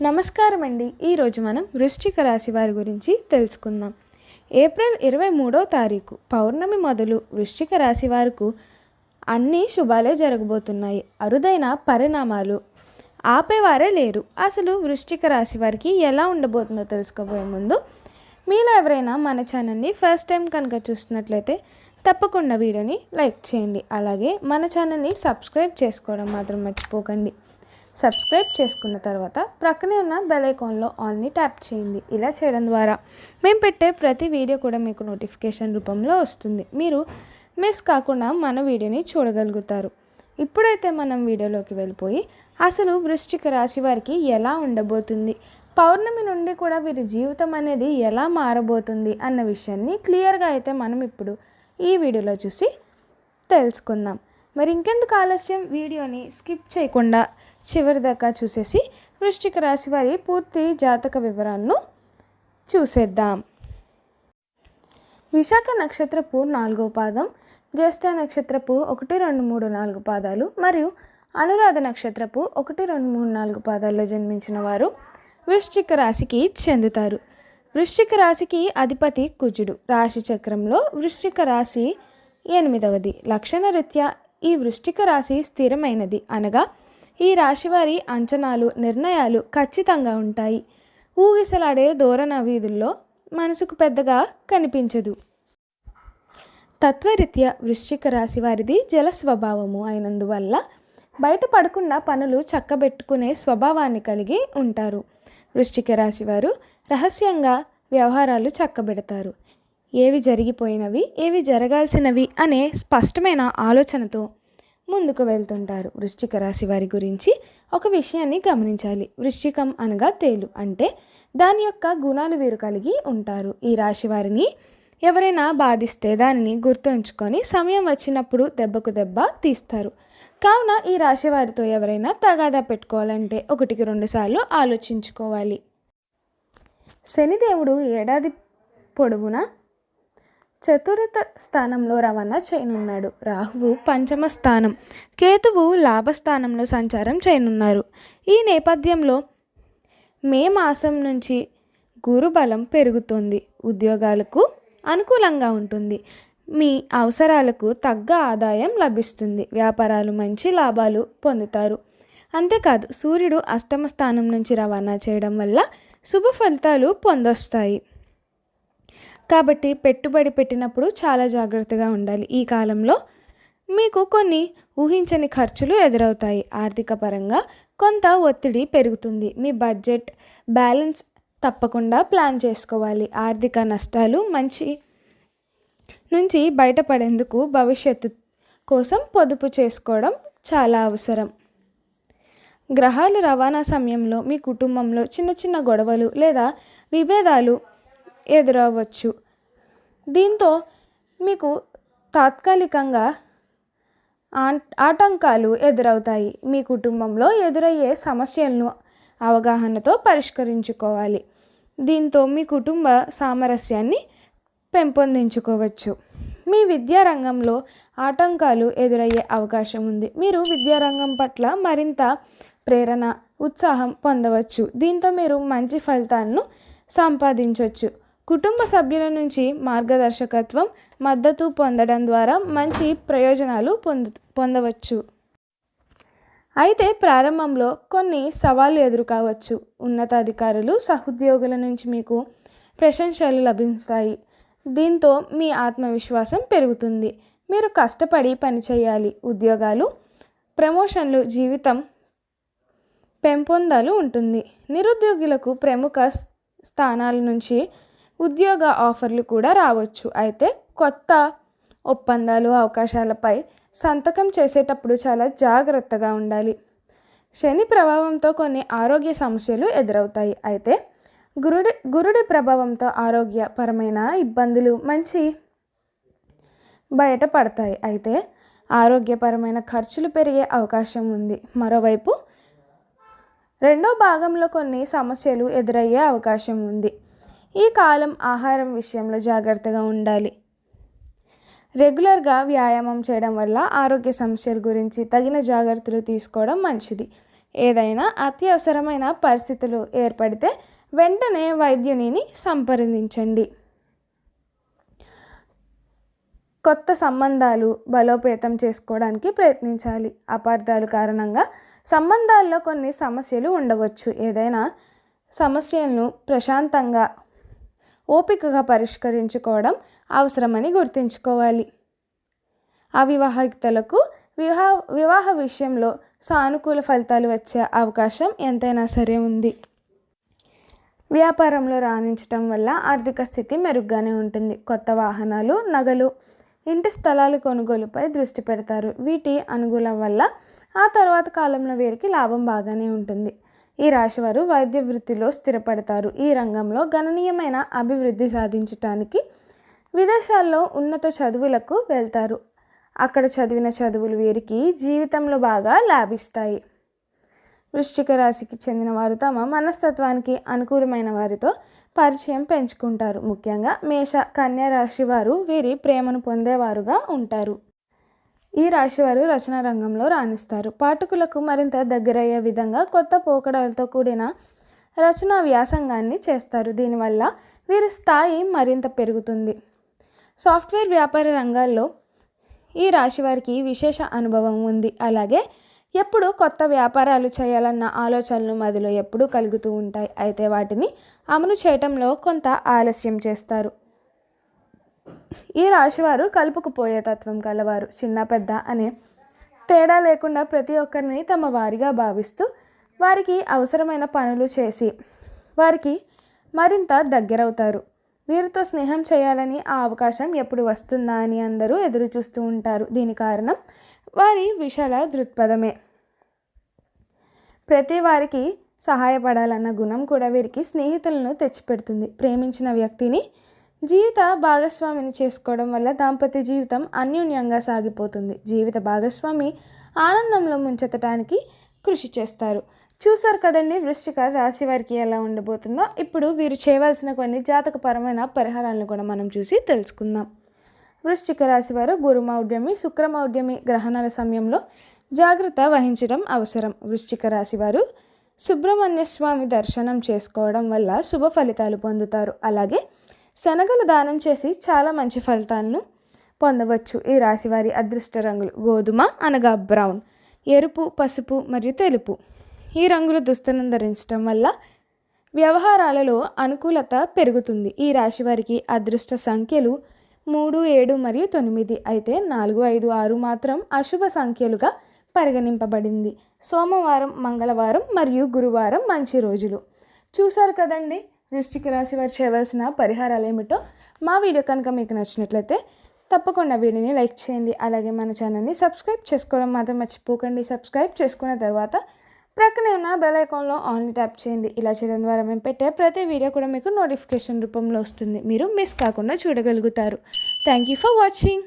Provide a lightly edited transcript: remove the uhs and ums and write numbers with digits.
నమస్కారం అండి. ఈరోజు మనం వృశ్చిక రాశి వారి గురించి తెలుసుకుందాం. ఏప్రిల్ 23వ తారీఖు పౌర్ణమి మొదలు వృశ్చిక రాశి వారికి అన్ని శుభాలే జరగబోతున్నాయి. అరుదైన పరిణామాలు ఆపేవారే లేరు. అసలు వృశ్చిక రాశి వారికి ఎలా ఉండబోతుందో తెలుసుకోబోయే ముందు మీలో ఎవరైనా మన ఛానల్ని ఫస్ట్ టైం కనుక చూస్తున్నట్లయితే తప్పకుండా వీడియోని లైక్ చేయండి. అలాగే మన ఛానల్ని సబ్స్క్రైబ్ చేసుకోవడం మాత్రం మర్చిపోకండి. సబ్స్క్రైబ్ చేసుకున్న తర్వాత ప్రక్కనే ఉన్న బెల్ ఐకాన్లో ఆల్ని ట్యాప్ చేయండి. ఇలా చేయడం ద్వారా మేము పెట్టే ప్రతి వీడియో కూడా మీకు నోటిఫికేషన్ రూపంలో వస్తుంది. మీరు మిస్ కాకుండా మన వీడియోని చూడగలుగుతారు. ఇప్పుడైతే మనం వీడియోలోకి వెళ్ళిపోయి అసలు వృశ్చిక రాశి వారికి ఎలా ఉండబోతుంది, పౌర్ణమి నుండి కూడా వీరి జీవితం అనేది ఎలా మారబోతుంది అన్న విషయాన్ని క్లియర్గా అయితే మనం ఇప్పుడు ఈ వీడియోలో చూసి తెలుసుకుందాం. మరి ఇంకెందుకు ఆలస్యం, వీడియోని స్కిప్ చేయకుండా చివరి దాకా చూసేసి వృశ్చిక రాశి వారి పూర్తి జాతక వివరాలను చూసేద్దాం. విశాఖ నక్షత్రపు 4వ పాదం, జ్యేష్ఠ నక్షత్రపు 1, 2, 3, 4 పాదాలు మరియు అనురాధ నక్షత్రపు 1, 2, 3, 4 పాదాల్లో జన్మించిన వారు వృశ్చిక రాశికి చెందుతారు. వృశ్చిక రాశికి అధిపతి కుజుడు. రాశి చక్రంలో వృశ్చిక రాశి 8వది. లక్షణరీత్యా ఈ వృశ్చిక రాశి స్థిరమైనది, అనగా ఈ రాశివారి అంచనాలు, నిర్ణయాలు ఖచ్చితంగా ఉంటాయి. ఊగిసలాడే ధోరణ వీధుల్లో మనసుకు పెద్దగా కనిపించదు. తత్వరీత్యా వృశ్చిక రాశి వారిది జల స్వభావము అయినందువల్ల బయటపడకుండా పనులు చక్కబెట్టుకునే స్వభావాన్ని కలిగి ఉంటారు. వృశ్చిక రాశి వారు రహస్యంగా వ్యవహారాలు చక్కబెడతారు. ఏవి జరిగిపోయినవి, ఏవి జరగాల్సినవి అనే స్పష్టమైన ఆలోచనతో ముందుకు వెళ్తుంటారు. వృశ్చిక రాశి వారి గురించి ఒక విషయాన్ని గమనించాలి. వృశ్చికం అనగా తేలు, అంటే దాని యొక్క గుణాలు వీరు కలిగి ఉంటారు. ఈ రాశి వారిని ఎవరైనా బాధిస్తే దానిని గుర్తుంచుకొని సమయం వచ్చినప్పుడు దెబ్బకు దెబ్బ తీస్తారు. కావున ఈ రాశి వారితో ఎవరైనా తగాదా పెట్టుకోవాలంటే 1కి 2 సార్లు ఆలోచించుకోవాలి. శనిదేవుడు ఏడాది పొడవునా చతుర్థ స్థానంలో రవాణా చేయనున్నాడు. రాహువు పంచమ స్థానం, కేతువు లాభస్థానంలో సంచారం చేయనున్నారు. ఈ నేపథ్యంలో మే మాసం నుంచి గురుబలం పెరుగుతుంది. ఉద్యోగాలకు అనుకూలంగా ఉంటుంది. మీ అవసరాలకు తగ్గ ఆదాయం లభిస్తుంది. వ్యాపారాలు మంచి లాభాలు పొందుతారు. అంతేకాదు సూర్యుడు అష్టమ స్థానం నుంచి రవాణా చేయడం వల్ల శుభ ఫలితాలు పొందొస్తాయి. కాబట్టి పెట్టుబడి పెట్టినప్పుడు చాలా జాగ్రత్తగా ఉండాలి. ఈ కాలంలో మీకు కొన్ని ఊహించని ఖర్చులు ఎదురవుతాయి. ఆర్థిక పరంగా కొంత ఒత్తిడి పెరుగుతుంది. మీ బడ్జెట్ బ్యాలెన్స్ తప్పకుండా ప్లాన్ చేసుకోవాలి. ఆర్థిక నష్టాలు నుంచి బయటపడేందుకు భవిష్యత్తు కోసం పొదుపు చేసుకోవడం చాలా అవసరం. గ్రహాల రవాణా సమయంలో మీ కుటుంబంలో చిన్న చిన్న గొడవలు లేదా విభేదాలు ఎదురవ్వచ్చు. దీంతో మీకు తాత్కాలికంగా ఆటంకాలు ఎదురవుతాయి. మీ కుటుంబంలో ఎదురయ్యే సమస్యలను అవగాహనతో పరిష్కరించుకోవాలి. దీంతో మీ కుటుంబ సామరస్యాన్ని పెంపొందించుకోవచ్చు. మీ విద్యారంగంలో ఆటంకాలు ఎదురయ్యే అవకాశం ఉంది. మీరు విద్యారంగం పట్ల మరింత ప్రేరణ, ఉత్సాహం పొందవచ్చు. దీంతో మీరు మంచి ఫలితాలను సంపాదించవచ్చు. కుటుంబ సభ్యుల నుంచి మార్గదర్శకత్వం, మద్దతు పొందడం ద్వారా మంచి ప్రయోజనాలు పొందవచ్చు. అయితే ప్రారంభంలో కొన్ని సవాళ్లు ఎదురుకావచ్చు. ఉన్నతాధికారులు, సహోద్యోగుల నుంచి మీకు ప్రశంసలు లభిస్తాయి. దీంతో మీ ఆత్మవిశ్వాసం పెరుగుతుంది. మీరు కష్టపడి పనిచేయాలి. ఉద్యోగాలు, ప్రమోషన్లు, జీవితం పెంపొందాలు ఉంటుంది. నిరుద్యోగులకు ప్రముఖ స్థానాల నుంచి ఉద్యోగ ఆఫర్లు కూడా రావచ్చు. అయితే కొత్త ఒప్పందాలు, అవకాశాలపై సంతకం చేసేటప్పుడు చాలా జాగ్రత్తగా ఉండాలి. శని ప్రభావంతో కొన్ని ఆరోగ్య సమస్యలు ఎదురవుతాయి. అయితే గురుడి ప్రభావంతో ఆరోగ్యపరమైన ఇబ్బందులు బయటపడతాయి. అయితే ఆరోగ్యపరమైన ఖర్చులు పెరిగే అవకాశం ఉంది. మరోవైపు 2వ భాగంలో కొన్ని సమస్యలు ఎదురయ్యే అవకాశం ఉంది. ఈ కాలం ఆహారం విషయంలో జాగ్రత్తగా ఉండాలి. రెగ్యులర్గా వ్యాయామం చేయడం వల్ల ఆరోగ్య సమస్యల గురించి తగిన జాగ్రత్తలు తీసుకోవడం మంచిది. ఏదైనా అత్యవసరమైన పరిస్థితులు ఏర్పడితే వెంటనే వైద్యునిని సంప్రదించండి. కొత్త సంబంధాలు బలోపేతం చేసుకోవడానికి ప్రయత్నించాలి. అపార్థాలు కారణంగా సంబంధాల్లో కొన్ని సమస్యలు ఉండవచ్చు. ఏదైనా సమస్యలను ప్రశాంతంగా ఓపికగా పరిష్కరించుకోవడం అవసరమని గుర్తుంచుకోవాలి. అవివాహితులకు వివాహ విషయంలో సానుకూల ఫలితాలు వచ్చే అవకాశం ఎంతైనా సరే ఉంది. వ్యాపారంలో రాణించటం వల్ల ఆర్థిక స్థితి మెరుగ్గానే ఉంటుంది. కొత్త వాహనాలు, నగలు, ఇంటి స్థలాలు కొనుగోలుపై దృష్టి పెడతారు. వీటి అనుకూలం వల్ల ఆ తర్వాత కాలంలో వీరికి లాభం బాగానే ఉంటుంది. ఈ రాశివారు వైద్య వృత్తిలో స్థిరపడతారు. ఈ రంగంలో గణనీయమైన అభివృద్ధి సాధించటానికి విదేశాల్లో ఉన్నత చదువులకు వెళ్తారు. అక్కడ చదివిన చదువులు వీరికి జీవితంలో బాగా లాభిస్తాయి. వృశ్చిక రాశికి చెందిన వారు తమ మనస్తత్వానికి అనుకూలమైన వారితో పరిచయం పెంచుకుంటారు. ముఖ్యంగా మేష, కన్యా రాశి వారు వీరి ప్రేమను పొందేవారుగా ఉంటారు. ఈ రాశివారు రచనా రంగంలో రాణిస్తారు. పాఠకులకు మరింత దగ్గరయ్యే విధంగా కొత్త పోకడలతో కూడిన రచనా వ్యాసంగాన్ని చేస్తారు. దీనివల్ల వీరి స్థాయి మరింత పెరుగుతుంది. సాఫ్ట్వేర్ వ్యాపార రంగాల్లో ఈ రాశివారికి విశేష అనుభవం ఉంది. అలాగే ఎప్పుడు కొత్త వ్యాపారాలు చేయాలన్న ఆలోచనలు మదిలో ఎప్పుడూ కలుగుతూ ఉంటాయి. అయితే వాటిని అమలు చేయటంలో కొంత ఆలస్యం చేస్తారు. ఈ రాశివారు కలుపుకుపోయే తత్వం కలవారు. చిన్న పెద్ద అనే తేడా లేకుండా ప్రతి ఒక్కరిని తమ వారిగా భావిస్తూ వారికి అవసరమైన పనులు చేసి వారికి మరింత దగ్గరవుతారు. వీరితో స్నేహం చేయాలని ఆ అవకాశం ఎప్పుడు వస్తుందా అని అందరూ ఎదురు చూస్తూ ఉంటారు. దీని కారణం వారి విశాల దృక్పథమే. ప్రతి వారికి సహాయపడాలన్న గుణం కూడా వీరికి స్నేహితులను తెచ్చిపెడుతుంది. ప్రేమించిన వ్యక్తిని జీవిత భాగస్వామిని చేసుకోవడం వల్ల దాంపత్య జీవితం అన్యోన్యంగా సాగిపోతుంది. జీవిత భాగస్వామి ఆనందంలో ముంచెత్తడానికి కృషి చేస్తారు. చూసారు కదండి వృశ్చిక రాశి వారికి ఎలా ఉండబోతుందో. ఇప్పుడు వీరు చేయవలసిన కొన్ని జాతకపరమైన పరిహారాలను కూడా మనం చూసి తెలుసుకుందాం. వృశ్చిక రాశి వారు గురుమౌఢ్యమి, శుక్రమౌఢ్యమి గ్రహణాల సమయంలో జాగ్రత్త వహించడం అవసరం. వృశ్చిక రాశి వారు సుబ్రహ్మణ్య స్వామి దర్శనం చేసుకోవడం వల్ల శుభ ఫలితాలు పొందుతారు. అలాగే శనగలు దానం చేసి చాలా మంచి ఫలితాలను పొందవచ్చు. ఈ రాశివారి అదృష్ట రంగులు గోధుమ అనగా బ్రౌన్, ఎరుపు, పసుపు మరియు తెలుపు. ఈ రంగుల దుస్తులను ధరించడం వల్ల వ్యవహారాలలో అనుకూలత పెరుగుతుంది. ఈ రాశివారికి అదృష్ట సంఖ్యలు 3, 7 మరియు 9. అయితే 4, 5, 6 మాత్రం అశుభ సంఖ్యలుగా పరిగణింపబడింది. సోమవారం, మంగళవారం మరియు గురువారం మంచి రోజులు. చూసారు కదండి వృశ్చిక రాశి వారు చేయవలసిన పరిహారాలు ఏమిటో. మా వీడియో కనుక మీకు నచ్చినట్లయితే తప్పకుండా వీడియోని లైక్ చేయండి. అలాగే మన ఛానల్ని సబ్స్క్రైబ్ చేసుకోవడం మాత్రం మర్చిపోకండి. సబ్స్క్రైబ్ చేసుకున్న తర్వాత ప్రక్కనే ఉన్న బెల్ ఐకాన్లో ఆల్ని ట్యాప్ చేయండి. ఇలా చేయడం ద్వారా మేము పెట్టే ప్రతి వీడియో కూడా మీకు నోటిఫికేషన్ రూపంలో వస్తుంది. మీరు మిస్ కాకుండా చూడగలుగుతారు. Thank you for watching.